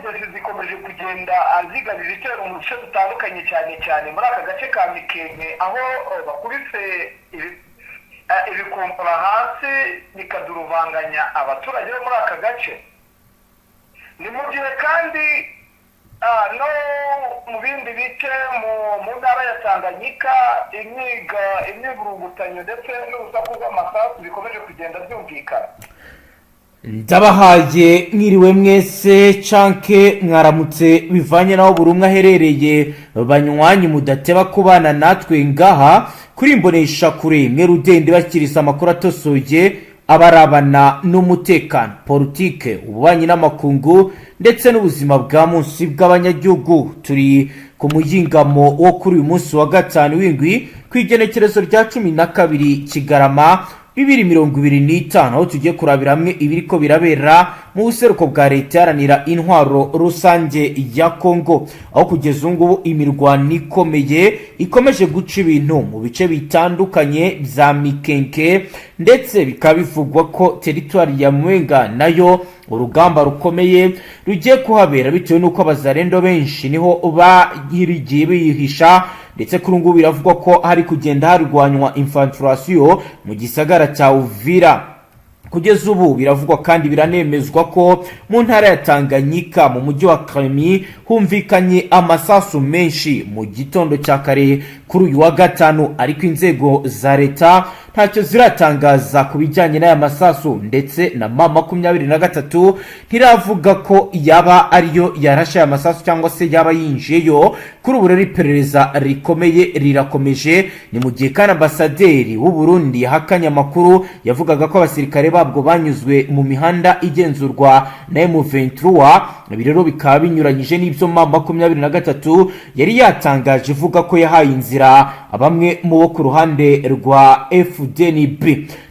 FARDC zikomeje kugenda azigarira ibitero mu bice bitandukanye cyane muri aka gace ka Mikenke aho bakubise ibikompora hasi bikaduruvanganya abaturage bo muri aka gace. Ni mu gihe kandi no mu bindi bice mu ntara ya Tanganyika imyivurugutanyo ndetse n'urusaku rw'amasasu bikomeje kugenda byumvikana. Ndabahaye mwiriwe mwese canke mwaramutse bivanye naho buri umwe aherereye banywanyi mudateba kubana natwe ngaha kuri imbonesha kure mwe rudende bakirisa amakuru atosoye abarabana n'umutekano politique ububanyi n'amakungu ndetse n'ubuzima bwa munsi bw'abanyagihugu. Turi ku muyingamo wo kuri uyu munsi wa gatanu w'indwi kwigenekerezo rya 12 Kigarama 2025 aho tugiye kurabira hamwe ibiriko birabera mu buseruko bwa leta yaranira intwaro rusange ya Kongo, aho kugeza ngubu imirwano ikomeje guca ibintu mu bice bitandukanye bya Mikenke, ndetse bikabivugwa ko territoire ya Mwenga nayo urugamba rukomeye rugiye kuhabera bitewe nuko abazarendo benshi niho bahirigiye bihisha, ndetse kuri ngubu biravugwa ko hari kugenda harwanywa infiltration mu gisagara cya Uvira. Kugeza ubu biravugwa kandi biranemezwa ko mu ntara ya Tanganyika mu mujyi wa Kremi humvikanye amasasu menshi mu gitondo cya kare kuri uyu wa gatanu, ariko inzego za leta ntacyo ziratangaza ku bijyanye n'aya masasu, ndetse na M23 ntiravuga ko yaba ariyo yarashe aya masasu cyangwa se yaba yinjiyeyo. Kuri ubu rero iperereza rikomeye rirakomeje, ni mu gihe kandi ambasaderi w'u Burundi yahakanye amakuru yavugaga ko abasirikare babwo banyuzwe mu mihanda igenzurwa na M23. Ibi rero bikaba binyuranyije n'ibyo M23 yari yatangaje ivuga ko yahaye inzira bamwe mu bo ku ruhande rwa Fdnb.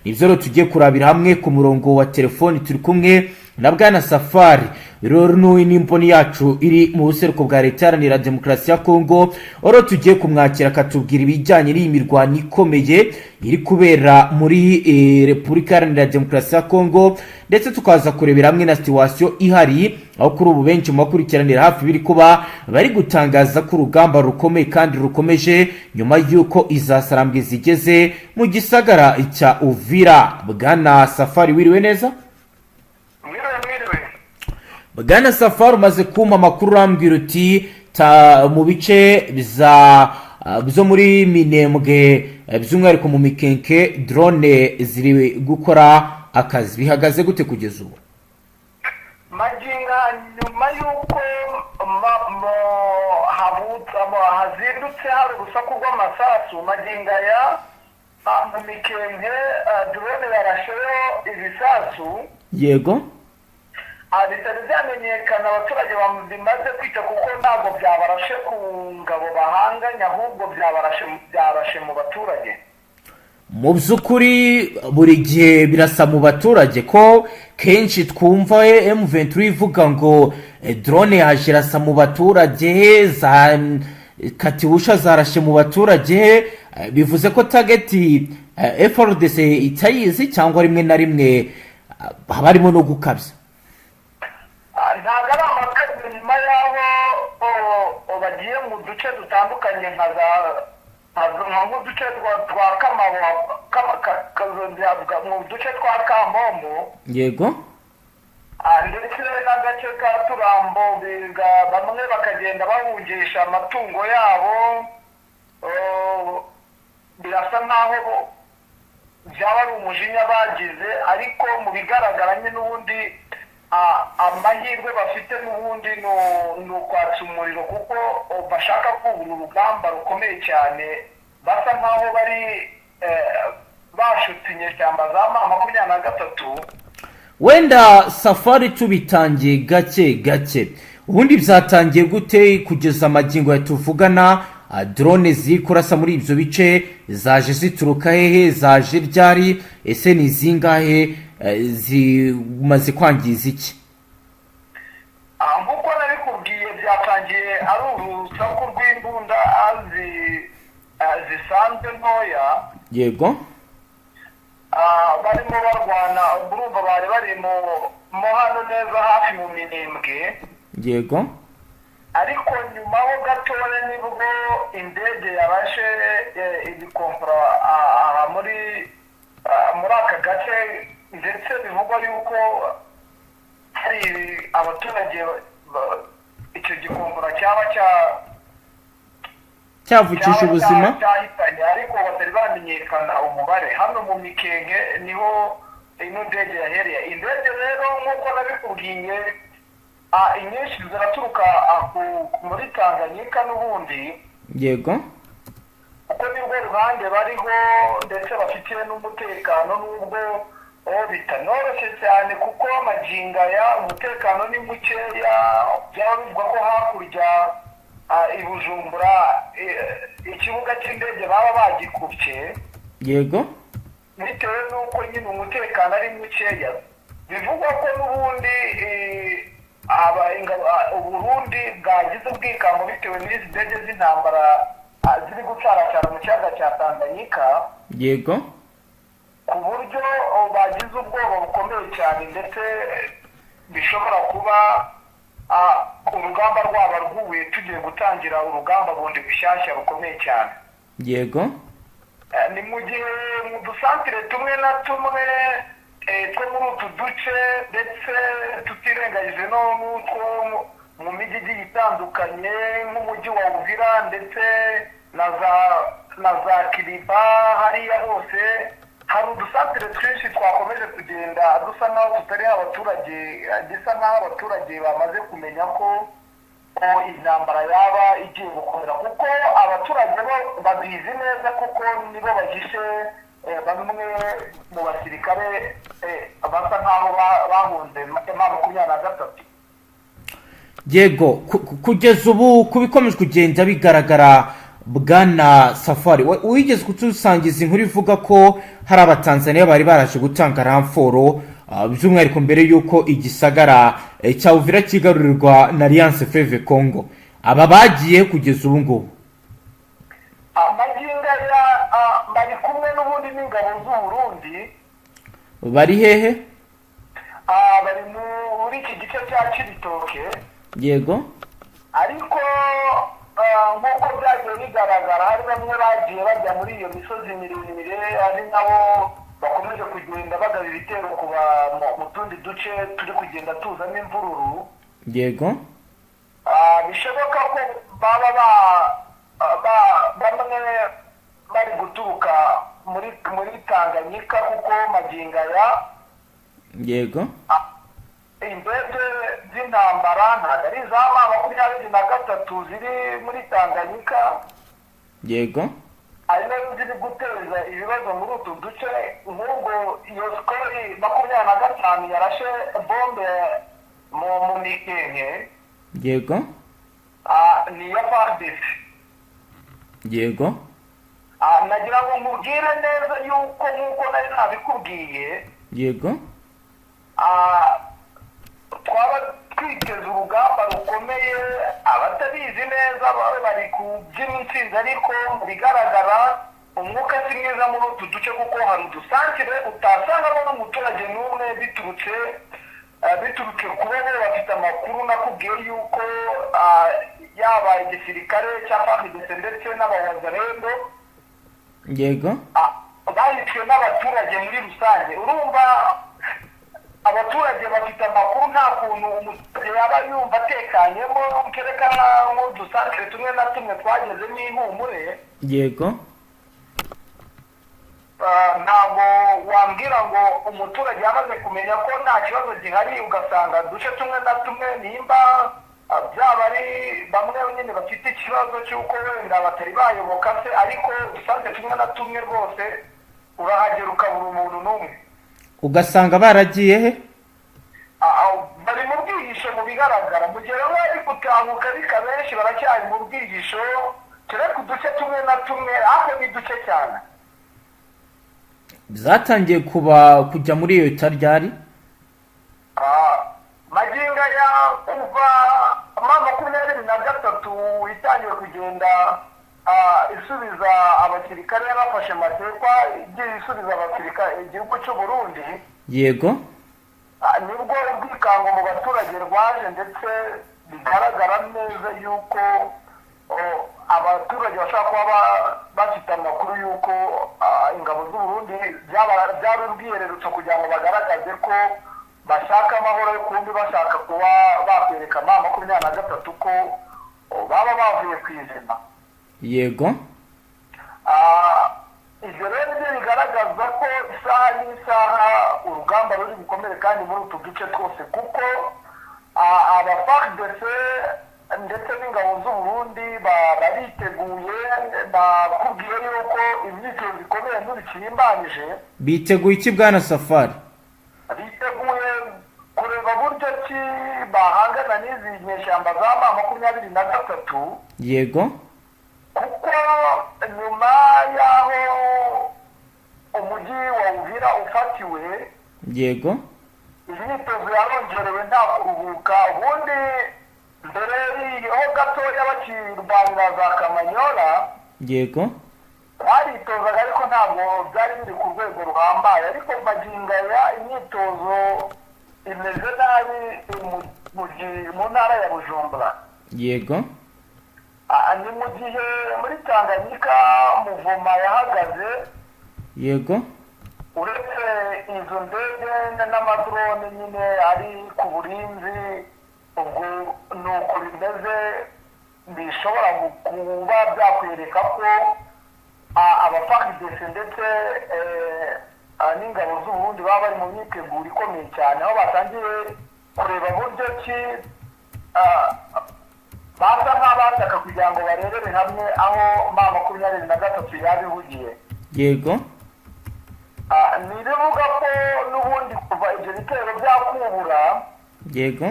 Nivyo rero tugiye kurabira hamwe ku murongo wa telefoni. Turi kumwe na Bwana Safari rero n'imboni yacu iri mu buseruko bwa leta yaranira demokarasi ya Kongo, oro tugiye kumwakira akatubwira ibijyanye n'iyi mirwano ikomeye iri kubera muri Repubulika Iharanira Demokarasi ya Kongo, ndetse tukaza kurebera hamwe na situation ihari aho kuri ubu benshi mu bakurikiranira hafi biri kuba bari gutangaza ko urugamba rukomeye kandi rukomeje nyuma y'uko izasarambwe zigeze mu gisagara cya Uvira. Bwana Safari wiriwe neza? Bwana Safari umaze kuma amakuru urambwira uti mu bice byo muri Minembwe by'umwihariko mu Mikenke drone ziri gukora akazi, bihagaze gute kugeza ubu? Maginga nyuma y'uko hazindutse hari urusaku rw'amasasu maginga ya mu Mikenke drone yarasheho ibisasu. Yego. Bitari byamenyekana abaturage bimaze kwita kuko ntabwo byabarashe ku ngabo bahanganye, ahubwo byarashe mu baturage. Mu by'ukuri buri gihe birasa mu baturage ko kenshi twumva M23 ivuga ngo drone yaje irasa mu baturage, za katiwusha zarashe mu baturage, bivuze ko target Fardc itayizi cyangwa rimwe na rimwe haba harimo no gukabya. Ntabwo ari amakabiri nyuma y'aho bagiye mu duce dutandukanye nk'uduce twa Kamabo mu duce twa Kamombo. Yego. Ndetse n'agace ka Turambo bamwe bakagenda bahungisha amatungo yabo, birasa nk'aho byaba ari umujinya bagize, ariko mu bigaragara n'ubundi amahirwe bafite n'ubundi ni ukwatsa umuriro kuko bashaka kubura urugamba rukomeye cyane, basa nk'aho bari bashutse inyeshyamba za M23. Wenda Safari tubitangiye gake ubundi byatangiye gute kugeza amagingo yatuvugana drone ziri kurasa muri ibyo bice? Zaje zituruka hehe? Zaje ryari? Ese ni zingahe? Zimaze kwangiza iki? Nk'uko nabikubwiye byatangiye ari urusaku rw'imbunda zisanzwe ntoya. Yego. Barimo barwana, urumva bari mo hano neza hafi mu Minembwe. yego ariko nyuma ho gatoya nibwo indege yabashe ibikompora aha muri aka gace, ndetse bivugwa yuko hari abaturage icyo gikompora cyaba cyavukisha ubuzima cyahitanye, ariko batari bamenyekana umubare. Hano mu Mikenke niho ino ndege yahereye. Indege rero nk'uko nabikubwiye, inyinshi ziraturuka muri Tanganyika n'ubundi, yego kuko nibwo ruhande bariho ndetse bafitiye n'umutekano, n'ubwo bitanoroshye cyane kuko amaginga ya umutekano ni mukeya. Byaba bivuga ko hakurya i Bujumbura ikibuga cy'indege baba bagikubye, yego bitewe n'uko nyine umutekano ari mukeya. Bivugwa ko n'ubundi Uburundi bwagize ubwikango bitewe n'izi ndege z'intambara ziri gucaracara mu kiyaga cya Tanganyika, yego ku buryo bagize ubwoba bukomeye cyane, ndetse bishobora kuba urugamba rwaba rwubuye tugiye gutangira urugamba bundi bushyashya rukomeye cyane. yego ni mu gihe mu dusantire tumwe na tumwe two muri utu duce, ndetse tutirengagije no n'utwo mu mijyi igiye itandukanye nk'umujyi wa Uvira ndetse na za Kiriba, hariya hose hari udusantire twinshi twakomeje kugenda dusa naho tutari abaturage, gisa naho abaturage bamaze kumenya ko intambara yaba igiye gukomera, kuko abaturage bo babizi neza kuko nibo bagishe bamwe mu basirikare basa nkaho bahunze M23. yego kugeza ubu kubikomeje kugenda bigaragara, bwana Safari wigeze kutusangiza inkuru ivuga ko hari abatanzaniya bari baraje gutanga ramforo, by'umwihariko mbere y'uko igisagara cya Uvira kigarurirwa na Alliance Fleuve Congo. Aba bagiye kugeza ubu ngubu amaginga bari kumwe n'ubundi n'ingabo z'Uburundi. bari hehe? Bari muri iki gice cya Cibitoke, yego ariko nk'uko byagiye bigaragara hari bamwe bagiye bajya muri iyo misozi miremire, ari nabo bakomeje kugenda bagaba ibitero mu tundi duce turi kugenda tuzamo imvururu. yego bishoboka ko baba bamwe bari guturuka muri Tanganyika, kuko maginga ya yego indege z'intambara ntabwo ari za M23 ziri muri Tanganyika, yego ari nazo ziri guteza ibibazo muri utu duce. nk'ubwo iyo sikori 25 yarashe bombe mu Mikenke, yego ni iya Fardc. yego nagira ngo nkubwire neza yuko nk'uko nari nabikubwiye, yego twaba twiteze urugamba rukomeye. Abatabizi neza bari kubyina intsinzi, ariko mu bigaragara umwuka si mwiza muri utu duce, kuko hari udusantire utasangamo n'umuturage n'umwe, biturutse kuba bo bafite amakuru. Nakubwiye yuko yaba igisirikare cya Fardc ndetse n'abawazarendo, yego bahitswe n'abaturage muri rusange. Urumva abaturage bafite amakuru, nta kuntu umuturage yaba yumva atekanyemo, kereka nk'udusantire tumwe na tumwe twagezemo ihumure. yego ntabwo wambwira ngo umuturage yamaze kumenya ko nta kibazo gihari, ugasanga duce tumwe na tumwe nimba byaba ari bamwe nyine bafite ikibazo cy'uko wenda batari bayoboka se, ariko udusantire tumwe na tumwe rwose urahagera ukabura umuntu n'umwe, ugasanga baragiye he? bari mu bwihisho mu bigaragara. mu gihe bamwe bari gutanguka ariko abenshi baracyari mu bwihisho, kereka uduce tumwe na tumwe, ariko ni duke cyane. zatangiye kujya muri iyo ryari? maginga ya kuva M23 itangiye kugenda isubiza abasirikare bafashe amatekwa, igiye isubiza abasirikare igihugu cy'u Burundi. yego nibwo ubwikango mu baturage rwaje ndetse bigaragara neza yuko abaturage bashobora kuba bafite amakuru yuko ingabo z'u Burundi byari urwiyererutso kugira ngo bagaragaze ko bashaka amahoro, kumbi bashaka kuba bakwereka M23 ko baba bavuye ku izina. Yego. Ibyo rero nibyo bigaragaza ko isaha n'isaha urugamba ruri bukomere kandi muri utu duce twose, kuko aba Fardc ndetse n'ingabo z'u Burundi bariteguye. Nakubwiye yuko imyitozo ikomeye n'urikiyimbanije. Biteguye iki bwana Safari? Biteguye kureba buryo ki bahangana n'izi nyeshyamba za M23. Yego. Kuko nyuma y'aho umujyi wa Uvira ufatiwe, yego, imyitozo yarongerewe nta kuruhuka. Ubundi mbere ho gatoya bakirwanira za Kamanyola, yego, baritozaga ariko ntabwo byari biri ku rwego ruhambaye. Ariko magingo ya imyitozo imeze nabi mu ntara ya Bujumbura. Yego. Ni mu gihe muri Tanganyika Muvuma yahagaze. Yego. Uretse izo ndege n'amadrone nyine ari ku burinzi, ubwo nuko bimeze, bishobora kuba byakwereka ko abafardc ndetse n'ingabo z'u Burundi baba bari mu myiteguro ikomeye cyane, aho batangiye kureba buryo ki basa nk'abashaka kugira ngo barebere hamwe aho M23 yabihugiye. Yego. Nibivuga ko n'ubundi kuva ibyo bitero byakubura. Yego.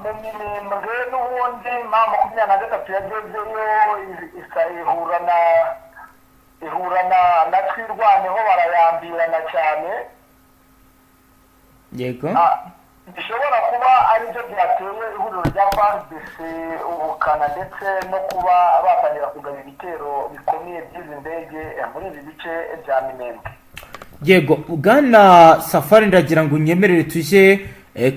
Mu minembwe n'ubundi M23 yagezeyo ihura na twirwaneho barayambirana cyane. Yego. Bishobora kuba ari byo byateye ihuriro rya Fardc ubukana ndetse no kuba batangira kugaba ibitero bikomeye by'izi ndege muri ibi bice bya Minembwe. Yego, bwana Safari, ndagira ngo unyemerere tuje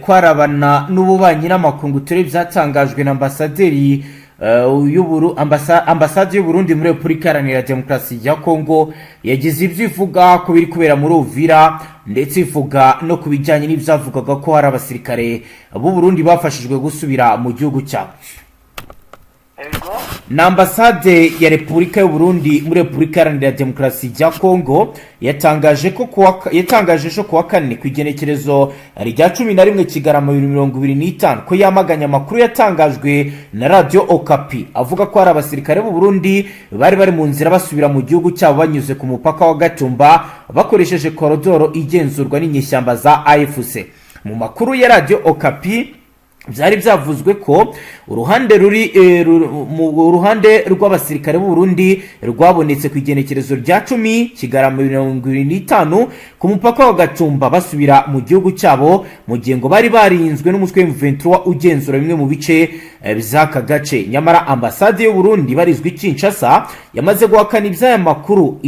kwarabana n'ububanyi n'amakungu turi byatangajwe na ambasaderi ambasade y'u Burundi muri Repubulika Iharanira Demokarasi ya Kongo. Yagize ibyo ivuga ko biri kubera muri Uvira, ndetse ivuga no kubijyanye n'ibyavugaga ko hari abasirikare b'u Burundi bafashijwe gusubira mu gihugu cyabo. Na ambasade ya Repubulika y'u Burundi muri Repubulika Iharanira Demokarasi ya Kongo yatangaje ko kuwa kane ku igenekerezo rya 11 Kigarama 2025 ko yamaganya amakuru yatangajwe na radio Okapi avuga ko hari abasirikare b'u Burundi bari mu nzira basubira mu gihugu cyabo banyuze ku mupaka wa Gatumba bakoresheje koridoro igenzurwa n'inyeshyamba za AFC. Mu makuru ya radio Okapi byari byavuzwe ko uruhande rw'abasirikare b'u Burundi rwabonetse ku igenekerezo rya 10 Kigarama 2025 ku mupaka wa Gatumba basubira mu gihugu cyabo, mu gihe ngo bari barinzwe n'umutwe M23 ugenzura bimwe mu bice by'aka gace. Nyamara ambasade y'u Burundi barizwe Kinshasa yamaze guhakana iby'aya makuru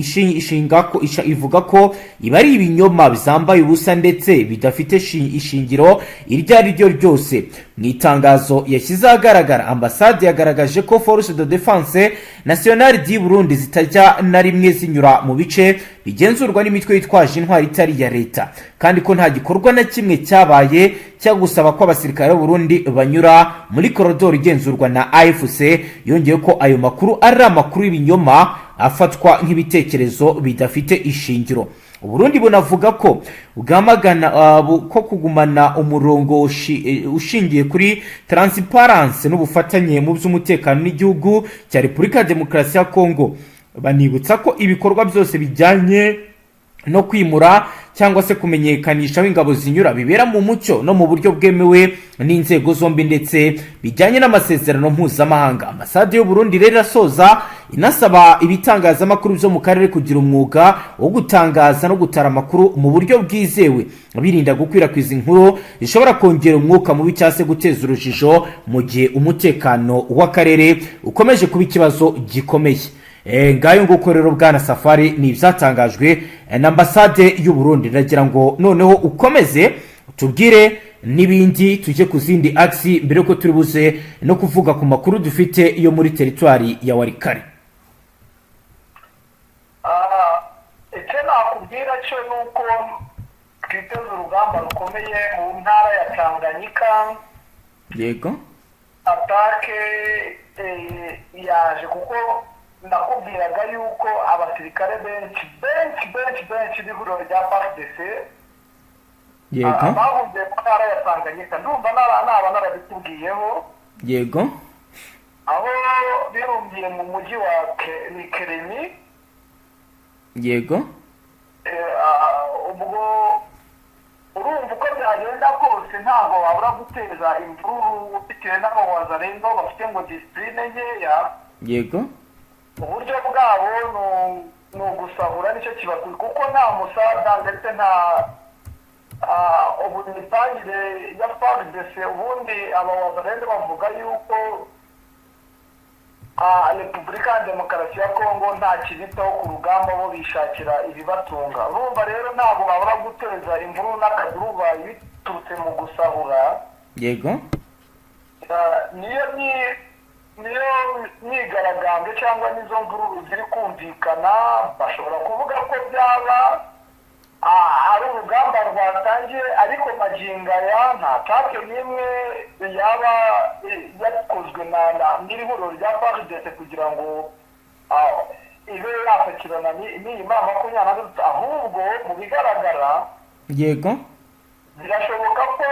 ivuga ko ibari ibinyoma bizambaye ubusa ndetse bidafite ishingiro iryo ari ryo ryose. Mu itangazo yashyize ahagaragara, ambasade yagaragaje ko Force de Défense Nationale du Burundi zitajya na rimwe zinyura mu bice bigenzurwa n'imitwe yitwaje intwari itari ya leta, kandi ko nta gikorwa na kimwe cyabaye cyo gusaba ko abasirikare b'u Burundi banyura muri koridoro igenzurwa na AFC. Yongeye ko ayo makuru ari amakuru y'ibinyoma afatwa nk'ibitekerezo bidafite ishingiro. Uburundi bunavuga ko bwamagana ko kugumana umurongo ushingiye kuri transparency n'ubufatanye mu by'umutekano n'igihugu cya Repubulika Demokarasi ya Kongo. Banibutsa ko ibikorwa byose bijyanye no kwimura cyangwa se kumenyekanisha ingabo zinyura bibera mu mucyo no mu buryo bwemewe n'inzego zombi ndetse bijyanye n'amasezerano mpuzamahanga. Ambasade y'u Burundi rero irasoza inasaba ibitangazamakuru byo mu karere kugira umwuga wo gutangaza no gutara amakuru mu buryo bwizewe, birinda gukwirakwiza inkuru zishobora kongera umwuka mubi cyangwa se guteza urujijo mu gihe umutekano w'akarere ukomeje kuba ikibazo gikomeye. ngayo nguko rero bwana Safari ni ibyatangajwe na ambasade y'u Burundi. Ndagira ngo noneho ukomeze tubwire n'ibindi tujye ku zindi aksi mbere ko turi buze no kuvuga ku makuru dufite yo muri teritwari ya Warikare. icyo nakubwira cyo nuko twiteze urugamba rukomeye mu ntara ya Tanganyika. Yego, atake yaje kuko nakubwiraga yuko abasirikare benshi b'ihuriro rya Fardc bahungiye mu ntara ya Tanganyika. Ndumva naba narabitubwiyeho. yego, aho birumbiye mu mujyi wa Mikenke. yego, ubwo urumva uko byagenda kose ntabwo wabura guteza imvururu bitewe n'abawazarendo bafite ngo disipurine nkeya. yego, uburyo bwabo ni ugusahura, nicyo kibakwiye kuko nta musaza ndetse nta imitangire ya Fardc. ubundi abawazarendo bavuga yuko Repubulika ya Demokarasi ya Kongo nta kibitaho ku rugamba, bo bishakira ibibatunga. urumva rero ntabwo babura guteza imvururu n'akaduruvayo biturutse mu gusahura. yego, niyo myigaragambyo cyangwa n'izo mvururu ziri kumvikana, bashobora kuvuga ko byaba ari urugamba rwatangiye, ariko magingo aya nta take n'imwe yaba yakozwe n'iri huriro rya Fardc kugira ngo ibe yafakirana n'iyi mama 23. ahubwo mu bigaragara, yego, birashoboka ko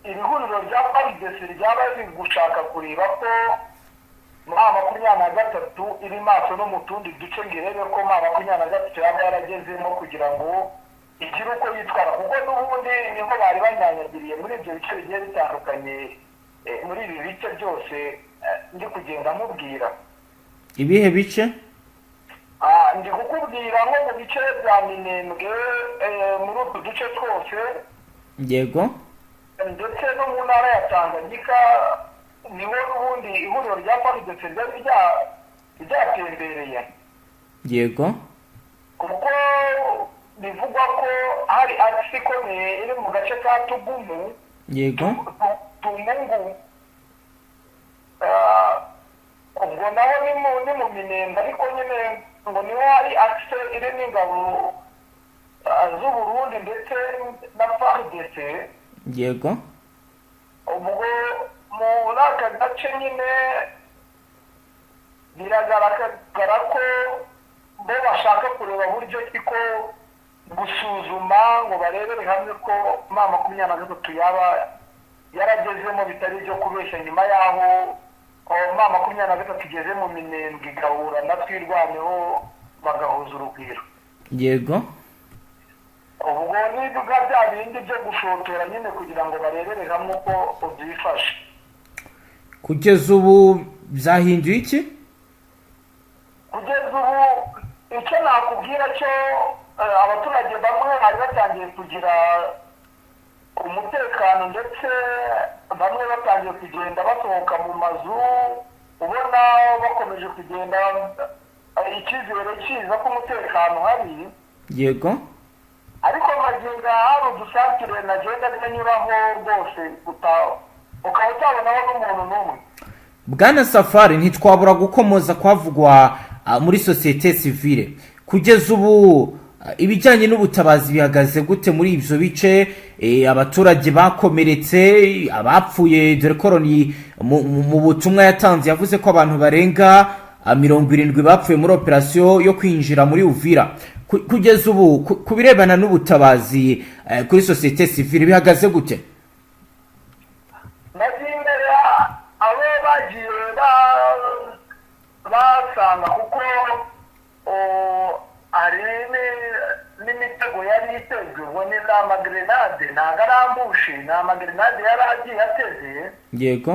iri huriro rya Fardc ryaba riri gushaka kureba ko mama 23 iri maso no mu tundi duce ngirebe ko mama 23 yaba yaragezemo kugira ngo igire uko yitwara, kuko n'ubundi niho bari banyanyagiriye muri ibyo bice bigiye bitandukanye. muri ibi bice byose ndi kugenda mubwira. ibihe bice? ndi kukubwira nko mu bice bya Minembwe, muri utu duce twose. yego, ndetse no mu ntara ya Tanganyika niho n'ubundi ihuriro rya Fardc ryari ryatembereye. yego, kuko bivugwa ko hari aksi ikomeye iri mu gace ka Tugumu. yego, Tumungu. ubwo naho ni mu Minembwe, ariko nyine ngo niho hari aksi iri n'ingabo z'u Burundi ndetse na Fardc. yego, ubwo muri aka gace nyine biragaragara ko bo bashaka kureba buryo ki ko gusuzuma ngo barebere hamwe ko mama 23 yaba yaragezemo bitari byo kubeshya, nyuma yaho mama 23 igeze mu Minembwe igahura na twirwaneho bagahuza urugwiro. yego, ubwo niduga bya bindi byo gushotora nyine kugira ngo barebere hamwe uko byifashe. kugeza ubu byahinduye iki? kugeza ubu icyo nakubwira cyo abaturage bamwe bari batangiye kugira umutekano, ndetse bamwe batangiye kugenda basohoka mu mazu, ubona bakomeje kugenda icyizere kiza ko umutekano hari. yego, ariko magingo hari udusantire nagenda nyuraho rwose ukaba utabonaho n'umuntu n'umwe. bwana Safari, ntitwabura gukomoza kwavugwa muri sosiyete sivile. kugeza ubu ibijyanye n'ubutabazi bihagaze gute muri ibyo bice? abaturage bakomeretse, abapfuye, dore ko mu butumwa yatanze yavuze ko abantu barenga 70 bapfuye muri operasiyo yo kwinjira muri Uvira. kugeza ubu ku birebana n'ubutabazi kuri sosiyete sivile bihagaze gute? nazimbere abo bagiye basanga, kuko hari n'imitego yari itezwe, ubwo ni amagrenade, ntabwo ari ambushi, ni amagrenade yari agiye ateze. yego,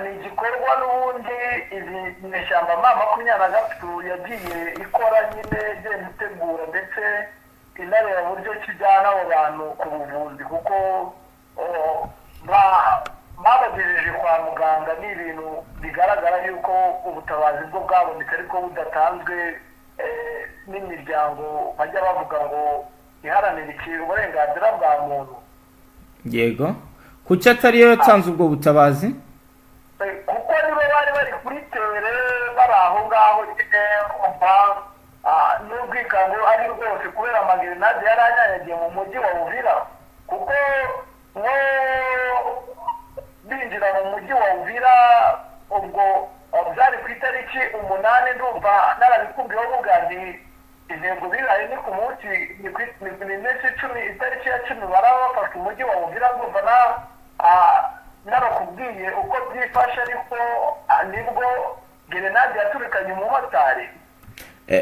ni igikorwa n'ubundi izi nyeshyamba mama 23 yagiye ikora nyine igenda itegura, ndetse inareba buryo kijyana abo bantu ku buvuzi, kuko babagejeje kwa muganga. ni ibintu bigaragara yuko ubutabazi bwo bwabonetse ariko budatanzwe n'imiryango bajya bavuga ngo iharanira uburenganzira bwa muntu. Yego, kuki atariyo yatanze ubwo butabazi? Kuko nibo bari bari kuri tere bari aho ngaho nyine umva n'ubwikango ari rwose kubera amagerenade yari anyanyagiye mu mujyi wa Uvira, kuko nko binjira mu mujyi wa Uvira ubwo byari ku itariki 8 ndumva narabikubwiyeho bugandi intego bihaye ni ku munsi ni iminsi 10 itariki ya 10 baraba bafashe umujyi wa Uvira ndumva narakubwiye uko byifashe ariko nibwo gerenade yaturikanye umumotari.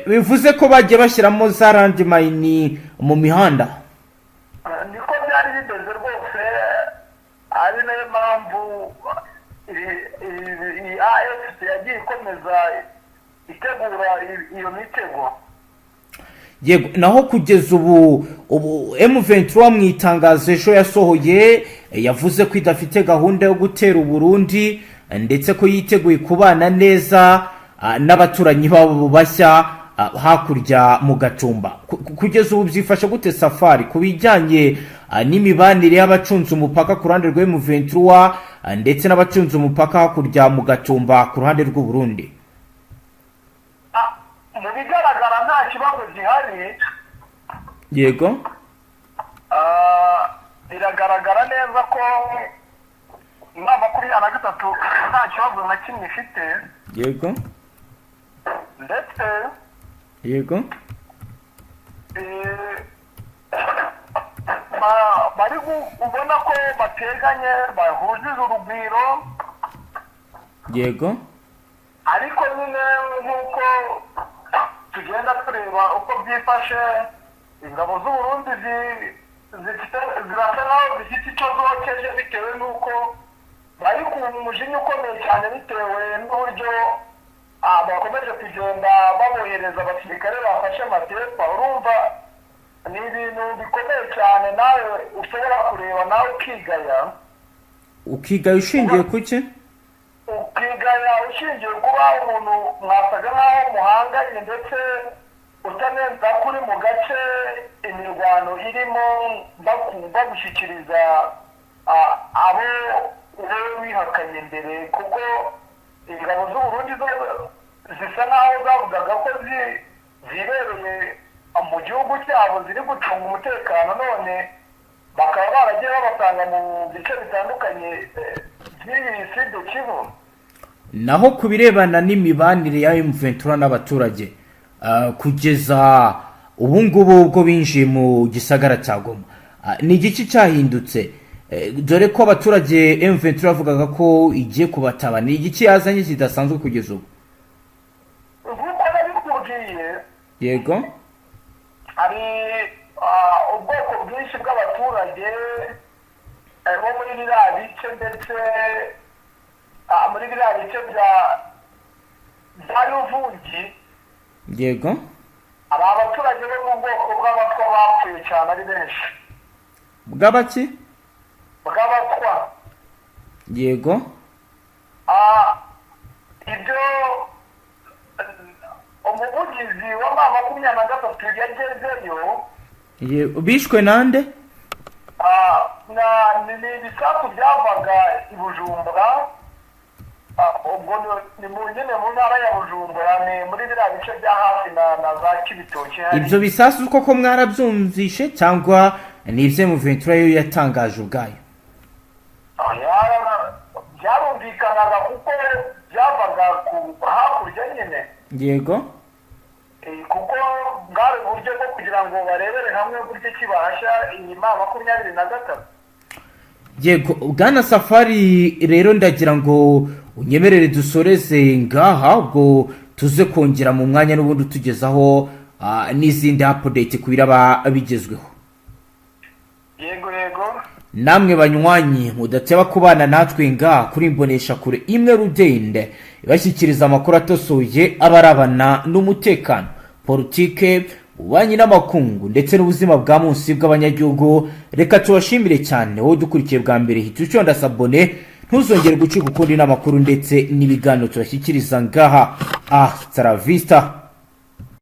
Bivuze ko bagiye bashyiramo za landmine mu mihanda? Niko byari bimeze rwose, ari nayo mpamvu iyi AFC yagiye ikomeza itegura iyo mitego. Yego, naho kugeza ubu M23 mu itangazo ejo yasohoye yavuze ko idafite gahunda yo gutera Burundi ndetse ko yiteguye kubana neza n'abaturanyi babo bashya hakurya mu Gatumba. Kugeza ubu byifasha gute safari kubijyanye n'imibanire y'abacunze umupaka ku ruhande rwa M23 ndetse n'abacunze umupaka hakurya mu Gatumba ku ruhande rw'u Burundi? Mu bigaragara nta kibazo gihari. Yego, biragaragara neza ko inama kuri ana gatatu nta kibazo na kimwe ifite. yego, Ndetse yego, bari ubona ko bateganye bahujije urugwiro. yego, ariko nyine nk'uko tugenda tureba uko byifashe, ingabo z'u Burundi zirasa naho zifite icyo zokeje bitewe n'uko bari ku mujinya ukomeye cyane bitewe n'uburyo bakomeje kugenda babohereza abasirikare bafashe amatepa. Urumva ni ibintu bikomeye cyane, nawe ushobora kureba nawe ukigaya ushingiye kuki? Ukigaya ushingiye kuba umuntu mwasaga nk'aho muhanganye ndetse utanenza kuri mu gace imirwano irimo bagushyikiriza abo wowe wihakanye mbere, kuko ingabo z'u Burundi zisa nk'aho zavugaga ko zibereye mu gihugu cyabo ziri gucunga umutekano, none bakaba baragiye babasanga mu bice bitandukanye by'iyi Fdnb. Naho ku birebana n'imibanire ya M23 n'abaturage kugeza ubu ngubu ubwo binjiye mu gisagara cya Goma, ni igiki cyahindutse? Dore ko abaturage M23 bavugaga ko igiye kubataba, ni igiki yazanye kidasanzwe kugeza ubu? Nk'uko nabikubwiye, yego, hari ubwoko bwinshi bw'abaturage bo muri biriya bice, ndetse muri biriya bice bya Ruvungi. yego, hari abaturage bo mu bwoko bw'abatwa bapfuye cyane ari benshi. bw'abaki? Bw'abatwa. yego, ibyo umuvugizi wa M23 yagezeyo. Bishwe nande? Ni ibisasu byavaga i Bujumbura, ubwo ni nyine mu ntara ya Bujumbura, ni muri biriya bice bya hafi na za Kibitoki. Ibyo bisasu koko mwarabyumvishe cyangwa ni ibyo M23 yo yatangaje ubwayo? Byarumvikanaga kuko byavaga hakurya nyine. yego, kuko bwari uburyo bwo kugira ngo barebere hamwe uburyo kibahasha inyuma 23. yego. Bwana Safari, rero ndagira ngo unyemerere dusoreze ngaha, ubwo tuze kongera mu mwanya n'ubundi tugezaho n'izindi update kubiraba bigezweho. Yego. Namwe banywanyi mudateba kubana natwe ngaha kuri imbonesha kure imwe rudende ibashyikiriza amakuru atosoye abarabana n'umutekano, politike, ububanyi n'amakungu ndetse n'ubuzima bwa munsi bw'abanyagihugu. Reka tubashimire cyane wowe dukurikiye bwa mbere, hita uconda sabone ntuzongere gucika ukundi n'amakuru ndetse n'ibiganiro tubashyikiriza ngaha. Hasta la vista.